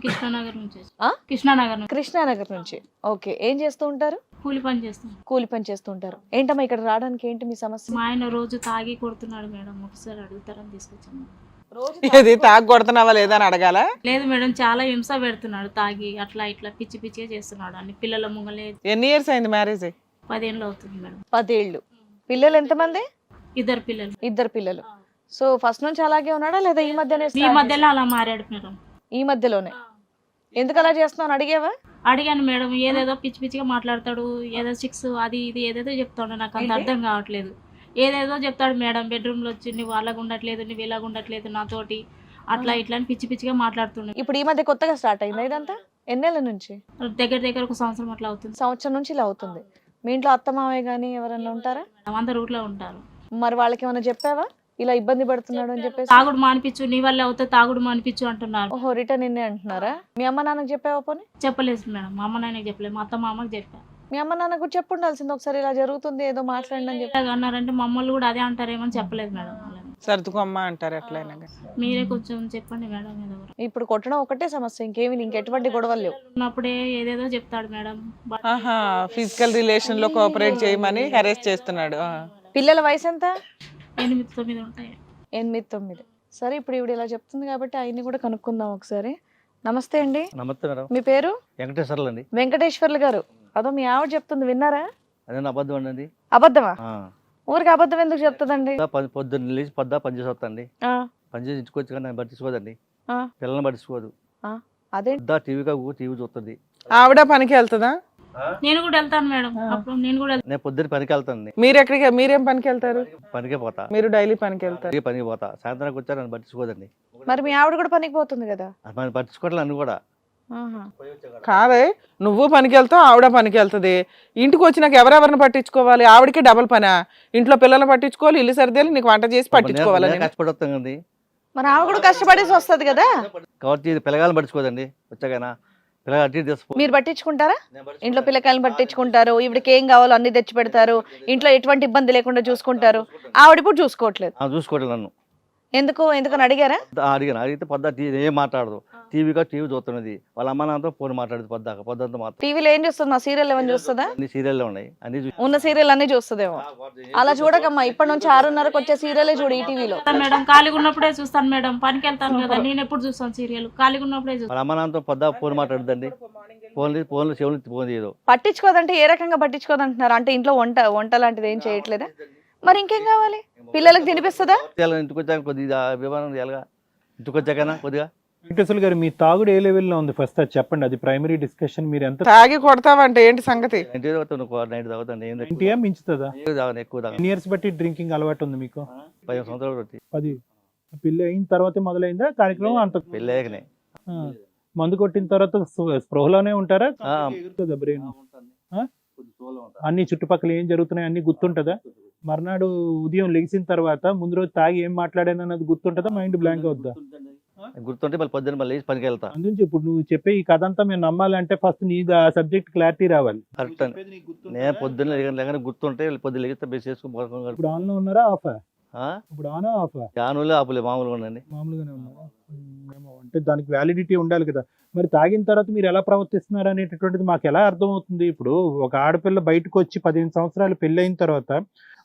కృష్ణానగర్ నుంచి ఆ? కృష్ణానగర్ నుంచి కృష్ణానగర్ నుంచి. ఓకే, ఏం చేస్తూ ఉంటారు? కూలి పని చేస్తాం. కూలి పని చేస్తూ ఉంటారు. ఏంటమ్మా ఇక్కడ రావడానికి ఏంటి మీ సమస్య? మా ఆయన రోజు తాగి కొడుతున్నాడు మేడం, ఒకసారి అడుగుతారని తీసుకొచ్చాము. ఇది తాగు కొడుతున్నావా లేదా అని అడగాల. లేదు మేడం, చాలా హింస పెడుతున్నాడు తాగి, అట్లా ఇట్లా పిచ్చి పిచ్చిగా చేస్తున్నాడు అన్ని పిల్లల ముంగలే. ఎన్ని ఇయర్స్ అయింది మ్యారేజ్? 10 ఏళ్ళు అవుతుంది మేడం. 10 ఏళ్ళు. పిల్లలు ఎంతమంది? 2 పిల్లలు. 2 పిల్లలు. సో ఫస్ట్ నుంచి అలాగే ఉన్నాడా లేదా ఈ మధ్యనే ఈ మధ్యలో అలా మారాడు మేడం. ఈ మధ్యలోనే ఎందుకు అలా చేస్తున్నావు అడిగేవా? అడిగాను మేడం, ఏదేదో పిచ్చి పిచ్చిగా మాట్లాడతాడు, ఏదో 6 అది ఇది ఏదేదో చెప్తాడు, నాకు అంత అర్థం కావట్లేదు. ఏదేదో చెప్తాడు మేడం, బెడ్రూమ్లో వచ్చి నువ్వు అలాగ ఉండట్లేదు, నువ్వు ఇలాగ ఉండట్లేదు నాతోటి, అట్లా ఇట్లా అని పిచ్చి పిచ్చిగా మాట్లాడుతున్నాడు. ఇప్పుడు ఈ మధ్య కొత్తగా స్టార్ట్ అయిందా ఇదంతా? ఎన్నేళ్ళ నుంచి? దగ్గర దగ్గర 1 సంవత్సరం అట్లా అవుతుంది. సంవత్సరం నుంచి ఇలా అవుతుంది. మీ ఇంట్లో అత్త మావయ్య కానీ ఎవరన్నా ఉంటారా? మేడం, అందరు ఊర్లో ఉంటారు. మరి వాళ్ళకి ఏమైనా చెప్పావా ఇలా ఇబ్బంది పడుతున్నాడు అని చెప్పేసి? తాగుడు మానిపించు, నీ వల్ల అవుతే తాగుడు మానిపించు అంటున్నారు. ఓహో, రిటర్న్ ఇన్నే అంటున్నారా? మీ అమ్మ నాన్నకు చెప్పావా పోనీ? చెప్పలేదు మేడం, మా అమ్మ నాన్నకి చెప్పలేదు, మా అత్త మామకి చెప్పా. మీ అమ్మ నాన్న కూడా చెప్పు ఉండాల్సింది ఒకసారి, ఇలా జరుగుతుంది ఏదో మాట్లాడండి అని చెప్పి. ఇలాగ అన్నారంటే మమ్మల్ని కూడా అదే అంటారేమని చెప్పలేదు మేడం. సర్దుకోమ్మ అంటారు ఎట్లయినా. మీరే కొంచెం చెప్పండి మేడం. ఏదో ఇప్పుడు కొట్టడం ఒకటే సమస్య, ఇంకేమి ఇంకెటువంటి గొడవలు లేవు. ఉన్నప్పుడే ఏదేదో చెప్తాడు మేడం. ఆహా, ఫిజికల్ రిలేషన్ లో కోఆపరేట్ చేయమని హెరాస్ చేస్తున్నాడు. పిల్లల వయసు ఎంత? 8, 9 ఉంటాయి. 8, 9. సరే, ఇప్పుడు ఇవిడ ఇలా చెప్తుంది కాబట్టి ఆయన్ని కూడా కనుక్కుందాం ఒకసారి. నమస్తే అండి. నమస్తే మేడం. మీ పేరు? వెంకటేశ్వర్లు అండి. వెంకటేశ్వర్లు గారు. అదో మీ ఆవిడ చెప్తుంది, విన్నారా? అదే అబద్ధం అండి. అబద్ధమా? ఊరికి అబద్ధం ఎందుకు చెప్తుందండి? పొద్దున్న లేచి పని చేసి వస్తాండి, పని చేసి ఇంటికి వచ్చి కానీ నన్ను పట్టించుకోదండి, పిల్లల్ని పట్టించుకోదు. అదే టీవీ చూస్తుంది. ఆవిడ పనికి వెళ్తుందా? నేను కూడా వెళ్తాను మేడం, అప్పుడు నేను కూడా నేను పొద్దున్న పనికి వెళ్తాను. మీరు ఎక్కడికి, మీరేం పనికి వెళ్తారు? పనికే పోతా. మీరు డైలీ పనికి వెళ్తారు? పనికి పోతా, సాయంత్రానికి వచ్చా నన్ను పట్టించుకోదండి. మరి మీ ఆవిడ కూడా పనికి పోతుంది కదా? నన్ను పట్టించుకోవట్లేదు నన్ను కూడా. కాదే, నువ్వు పనికి వెళ్తావు, ఆవిడ పనికి వెళ్తుంది. ఇంటికి వచ్చినాక ఎవరెవరిని పట్టించుకోవాలి? ఆవిడకి డబుల్ పనా? ఇంట్లో పిల్లల్ని పట్టించుకోవాలి, ఇల్లు సర్దేలు, నీకు వంట చేసి పట్టించుకోవాలి. కష్టపడి వస్తాం కదండి. మరి ఆవిడ కూడా కష్టపడేసి వస్తుంది కదా? కాబట్టి పిల్లగాలను పట్టించుకోదండి. వచ్చాకైనా పిల్లగా అట్టి తీసుకో. మీరు పట్టించుకుంటారా? ఇంట్లో పిల్లకాయలను పట్టించుకుంటారు, ఈవిడకి ఏం కావాలో అన్ని తెచ్చి పెడతారు, ఇంట్లో ఎటువంటి ఇబ్బంది లేకుండా చూసుకుంటారు. ఆవిడ ఇప్పుడు చూసుకోవట్లేదు. చూసుకోవట్లేదు నన్ను. ఎందుకని అడిగారా? అడిగాను. అడిగితే పొద్దు ఏం మాట్లాడదు. టీవీ చూస్తున్నది, వాళ్ళ అమ్మ నాన్నతో ఫోన్ మాట్లాడదు పొద్దుంతా మాత్రం. టీవీలో ఏం చూస్తుంది? మా సీరియల్ ఏమైనా చూస్తుందా? అన్ని సీరియల్లో ఉన్నాయి, అన్ని ఉన్న సీరియల్ అన్ని చూస్తుందేమో. అలా చూడకమ్మా, ఇప్పటి నుంచి 6:30కి వచ్చే సీరియలే చూడు ఈ టీవీలో. మేడం ఖాళీగా ఉన్నప్పుడే చూస్తాను మేడం, పనికి వెళ్తాను కదా, నేను ఎప్పుడు చూస్తాను సీరియల్, ఖాళీగా ఉన్నప్పుడే చూస్తాను. వాళ్ళ అమ్మ నాన్నతో ఫోన్ మాట్లాడుదండి, ఫోన్లు చెవులు ఫోన్ చేయదు. పట్టించుకోదంటే ఏ రకంగా పట్టించుకోదంటున్నారు? అంటే ఇంట్లో వంట లాంటిది ఏం చేయట్లేదా? మరి ఇంకేం కావాలి? పిల్లలకు తినిపిస్తుందా? ఇంటికి వచ్చాక కొద్దిగా వివరణ చేయాలిగా. ఇంటికి వచ్చాకనా కొద్దిగా. వెంకటేశ్వర గారు, మీ తాగుడు ఏ లెవెల్లో ఉంది ఫస్ట్ అది చెప్పండి. అది ప్రైమరీ డిస్కషన్. మీరు ఎంత తాగి కొడతావంటే ఏంటి సంగతి? నైట్ తాగుతాను. ఇంటియా మించుతుందా? ఎక్కువ తాగను. ఎన్ని ఇయర్స్ బట్టి డ్రింకింగ్ అలవాటు ఉంది మీకు? 15 సంవత్సరాలు బట్టి. 10. పెళ్లి అయిన తర్వాతే మొదలైందా కార్యక్రమం? అంత పెళ్ళాకనే. మందు కొట్టిన తర్వాత స్పృహలోనే ఉంటారా? బ్రెయిన్ అన్ని చుట్టుపక్కల ఏం జరుగుతున్నాయి అన్ని గుర్తుంటదా? మర్నాడు ఉదయం లెగిసిన తర్వాత ముందు రోజు తాగి ఏం మాట్లాడాను అన్నది గుర్తుంటదా? మైండ్ బ్లాంక్ అవుద్దా? గుర్తుంటే మళ్ళీ పొద్దున్న మళ్ళీ లేచి పనికి వెళ్తా. అందుకే ఇప్పుడు నువ్వు చెప్పే ఈ కథ అంతా మేము నమ్మాలంటే ఫస్ట్ నీ సబ్జెక్ట్ క్లారిటీ రావాలి. కరెక్ట్ అండి. నేను పొద్దున్న లేక గుర్తుంటే పొద్దున్న లేగితే బేస్ చేసుకుని. ఇప్పుడు ఆన్ లో ఉన్నారా ఆఫా? ఇప్పుడు ఆన్ ఆఫా? ఆనులే ఆపులే, మామూలుగా ఉండండి. మామూలుగానే ఉన్నారా? అంటే దానికి వ్యాలిడిటీ ఉండాలి కదా. మరి తాగిన తర్వాత మీరు ఎలా ప్రవర్తిస్తున్నారు అనేటటువంటిది మాకు ఎలా అర్థమవుతుంది? ఇప్పుడు ఒక ఆడపిల్ల బయటకు వచ్చి 15 సంవత్సరాలు పెళ్ళి అయిన తర్వాత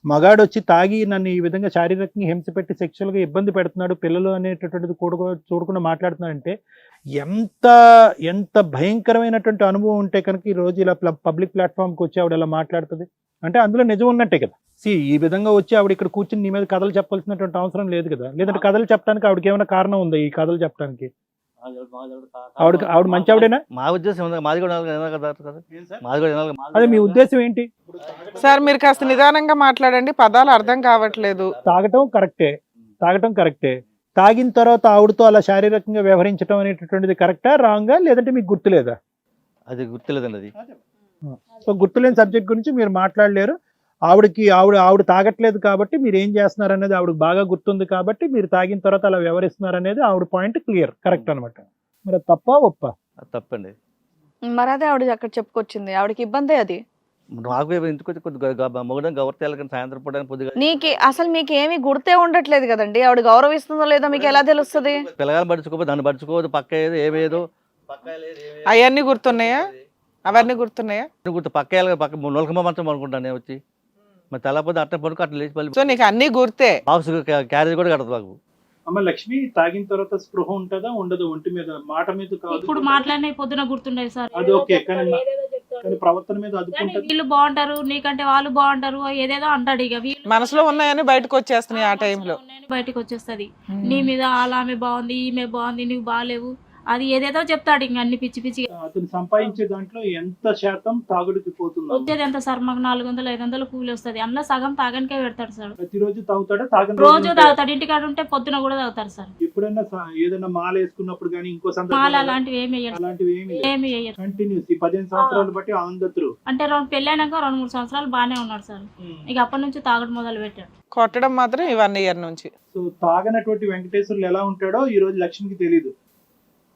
మగాడు వచ్చి తాగి నన్ను ఈ విధంగా శారీరకంగా హింస పెట్టి సెక్షువల్గా ఇబ్బంది పెడుతున్నాడు, పిల్లలు అనేటటువంటిది చూడకుండా మాట్లాడుతున్నాడంటే ఎంత భయంకరమైనటువంటి అనుభవం ఉంటే కనుక ఈ రోజు ఇలా పబ్లిక్ ప్లాట్ఫామ్కి వచ్చి ఆవిడ ఇలా మాట్లాడుతుంది అంటే అందులో నిజం ఉన్నట్టే కదా. ఈ విధంగా వచ్చి ఆవిడ ఇక్కడ కూర్చుని నీ మీద కథలు చెప్పాల్సినటువంటి అవసరం లేదు కదా. లేదంటే కథలు చెప్పడానికి ఆవిడకి ఏమైనా కారణం ఉందా ఈ కథలు చెప్పడానికి? ఆవిడ మంచి ఆవిడేనా? మా ఉద్దేశం మాది కూడా అదే మీ ఉద్దేశం ఏంటి? సార్ మీరు కాస్త నిదానంగా మాట్లాడండి, పదాలు అర్థం కావట్లేదు. తాగటం కరెక్టే. తాగిన తర్వాత ఆవిడతో అలా శారీరకంగా వ్యవహరించడం అనేటటువంటిది కరెక్టా రాంగా? లేదంటే మీకు గుర్తులేదా? అది గుర్తులేదండి. అది సో గుర్తులేని సబ్జెక్ట్ గురించి మీరు మాట్లాడలేరు. ఆవిడ తాగట్లేదు కాబట్టి మీరు ఏం చేస్తున్నారు అనేది ఆవిడకి బాగా గుర్తుంది కాబట్టి మీరు తాగిన తర్వాత అలా వ్యవహరిస్తున్నారు అనేది ఆవిడ పాయింట్ క్లియర్, కరెక్ట్ అనమాట. మరి తప్ప ఒప్ప? తప్పండి. మరి అదే ఆవిడ అక్కడ చెప్పుకొచ్చింది, ఆవిడకి ఇబ్బందే అది. నాకు ఇంటికి వచ్చి కొద్దిగా మొగడం గవర్తెళ్ళకి సాయంత్రం పూట కొద్దిగా అసలు మీకు ఏమీ గుర్తే ఉండట్లేదు కదండి. ఆవిడ గౌరవిస్తుందో లేదో మీకు ఎలా తెలుస్తుంది? పిల్లగాలు పడుచుకోపోతే దాన్ని పడుచుకోవద్దు, పక్క ఏదో ఏమేదో అవన్నీ గుర్తున్నాయా? అవన్నీ గుర్తున్నాయా? గుర్తు పక్క పక్క 3 రోజులకి మంచం అనుకుంటాను నేను వచ్చి, మరి తెల్లపోతే అట్ట పడుకో అట్లా లేచి సో నీకు అన్ని గుర్తే. బాక్స్ క్యారేజ్ కూడా కడదు మాకు. అమ్మ లక్ష్మి, తాగిన తర్వాత స్పృహ ఉంటుందా ఉండదు? ఒంటి మీద మాట మీద కాదు, ఇప్పుడు మాట్లాడిన పొద్దున గుర్తుండేది సార్. అది ఓకే, కానీ ఏదేదో చెప్తాడు. కానీ ప్రవర్తన మీద కానీ అదుపుంటది. వీళ్ళు బాగుంటారు, నీకంటే వాళ్ళు బాగుంటారు, ఏదేదో అంటాడు. ఇక వీళ్ళు మనసులో ఉన్నాయని బయటకు వచ్చేస్తున్నాయి ఆ టైంలో. బయటకు వచ్చేస్తది. నీ మీద అలా ఆమె బాగుంది, ఈమె బాగుంది, నువ్వు బాగాలేవు, అది ఏదేదో చెప్తాడు. ఇంక అన్ని పిచ్చి పిచ్చి. అతను సంపాదించే దాంట్లో ఎంత శాతం తాగుడుకి పోతుంది? వచ్చేది ఎంత సార్? మాకు 400-500 కూలి వస్తుంది. అందులో సగం తాగనికే పెడతాడు సార్. ప్రతిరోజు తాగుతాడా? తాగని రోజు తాగుతాడు. ఇంటికాడ ఉంటే పొద్దున కూడా తాగుతారు సార్. ఎప్పుడైనా ఏదైనా మాల వేసుకున్నప్పుడు కానీ ఇంకో మాల సందర్భంలో అలాంటివి ఏమి వేయడు. అలాంటివి ఏమి ఏమి వేయరు. కంటిన్యూస్ 15 సంవత్సరాలు బట్టి ఆంధ్రు. అంటే పెళ్ళైనాక 2-3 సంవత్సరాలు బాగానే ఉన్నాడు సార్. ఇక అప్పటి నుంచి తాగడం మొదలు పెట్టాడు. కొట్టడం మాత్రం ఈ 1 year నుంచి. సో తాగనటువంటి వెంకటేశ్వర్లు ఎలా ఉంటాడో ఈ రోజు లక్ష్మికి తెలియదు,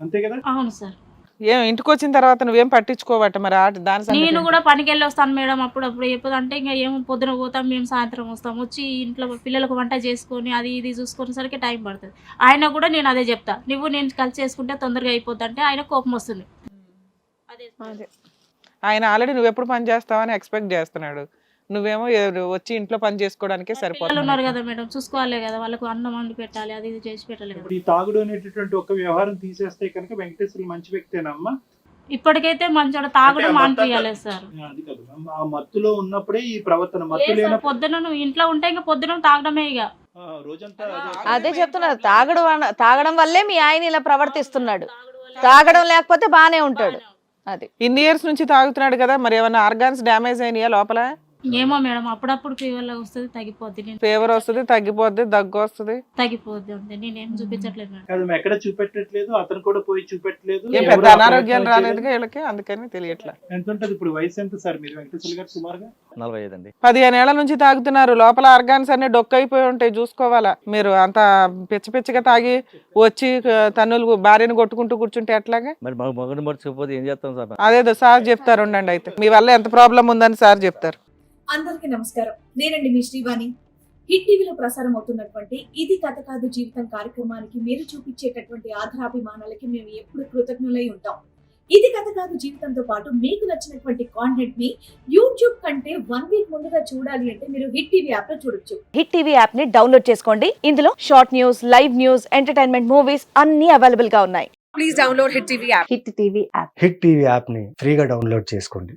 అంతే కదా? అవును సార్. ఏం ఇంటికి వచ్చిన తర్వాత నువ్వేం పట్టించుకోవట మరి దాని సంగతి నేను ఏంటి? కూడా పనికి వెళ్ళి వస్తాను మేడం అప్పుడప్పుడు. ఎప్పుడు అంటే ఇంకా ఏమో పొద్దున పోతాం, మేము సాయంత్రం వస్తాం. వచ్చి ఇంట్లో పిల్లలకు వంట చేసుకొని అది ఇది చూసుకునేసరికి టైం పడుతుంది. ఆయన కూడా నేను అదే చెప్తా, నువ్వు నేను కలిసి చేసుకుంటే తొందరగా అయిపోద్ది అంటే ఆయన కోపం వస్తుంది. అదే ఆయన ఆల్రెడీ నువ్వు ఎప్పుడు పని చేస్తావని ఎక్స్పెక్ట్ చేస్తున్నాడు. నువ్వేమో వచ్చి ఇంట్లో పని చేసుకోవడానికే పిల్లలు సరిపోతుంది. ఉన్నారు కదా మేడం, చూసుకోవాలి కదా, వాళ్ళకు అన్నం వండి పెట్టాలి, అది ఇది చేసి పెట్టాలి కదా. ఇప్పుడు ఈ తాగుడు అనేటటువంటి ఒక వ్యవహారం తీసేస్తే కనుక వెంకటేశ్వర్లు మంచి వ్యక్తేనమ్మా? ఇప్పటికైతే మంచి తాగుడు అంటే ఆ మానిపించాలి సార్. అది కాదు, ఆ మత్తులో ఉన్నప్పుడే ఈ ప్రవర్తన. మత్తు లేదు సార్, లేనప్పుడు పొద్దున నువ్వు ఇంట్లో ఉంటే ఇంకా పొద్దున తాగడమే ఇక. రోజంతా అదే చెప్తున్నారు, తాగడం వల్లే మీ ఆయన ఇలా ప్రవర్తిస్తున్నాడు. తాగడం లేకపోతే బానే ఉంటాడు. అది ఇన్ని ఇయర్స్ నుంచి తాగుతున్నాడు కదా, మరి ఏమైనా ఆర్గాన్స్ డ్యామేజ్ అయినాయా లోపల? ఏమో మేడం, అప్పుడప్పుడు ఫీవర్ వస్తుంది, తగ్గిపోద్ది. నేను ఫీవర్ వస్తుంది, తగ్గిపోద్ది, దగ్గు వస్తుంది, తగ్గిపోద్ది అంతే. నేనేం చూపించట్లేదు మేడం. కాదు, ఎక్కడ చూపెట్టట్లేదు, అతను కూడా పోయి చూపెట్టలేదు. ఏం పెద్ద అనారోగ్యాలు రాలేదు వీళ్ళకి, అందుకని తెలియట్లా. ఎంత ఉంటది ఇప్పుడు వయసు? ఎంత సార్ మీరు వెంకటేశ్వర గారు? సుమారుగా 45 అండి. 15 ఏళ్ల నుంచి తాగుతున్నారు. లోపల ఆర్గాన్స్ అన్ని డొక్కైపోయి ఉంటాయి, చూసుకోవాలా. మీరు అంత పిచ్చి పిచ్చిగా తాగి వచ్చి తన్నులు భార్యను కొట్టుకుంటూ కూర్చుంటే ఎట్లాగా? మరి మగని మర్చిపోతే ఏం చేస్తాం సార్? అదేదో సార్ చెప్తారు ఉండండి. అయితే మీ వల్ల ఎంత ప్రాబ్లం ఉందని సార్ చెప్తారు. అందరికీ నమస్కారం. నేనండి మీ శ్రీవాణి. హిట్ టీవీలో ప్రసారం అవుతున్నటువంటి ఇది కథ కాదు జీవితం కార్యక్రమానికి మీరు చూపించేటటువంటి ఆధారాభిమానాలకి మేము ఎప్పుడు కృతజ్ఞులై ఉంటాం. ఇది కథ కాదు జీవితంతో పాటు మీకు నచ్చినటువంటి కాంటెంట్ ని యూట్యూబ్ కంటే 1 వీక్ ముందుగా చూడాలి అంటే మీరు హిట్ టీవీ యాప్ లో చూడొచ్చు. హిట్ టీవీ యాప్ ని డౌన్లోడ్ చేసుకోండి. ఇందులో short news, live news, entertainment movies అన్ని అవైలబుల్ గా ఉన్నాయి. Please download hit TV app. Hit TV యాప్ని ఫ్రీగా డౌన్లోడ్ చేసుకోండి.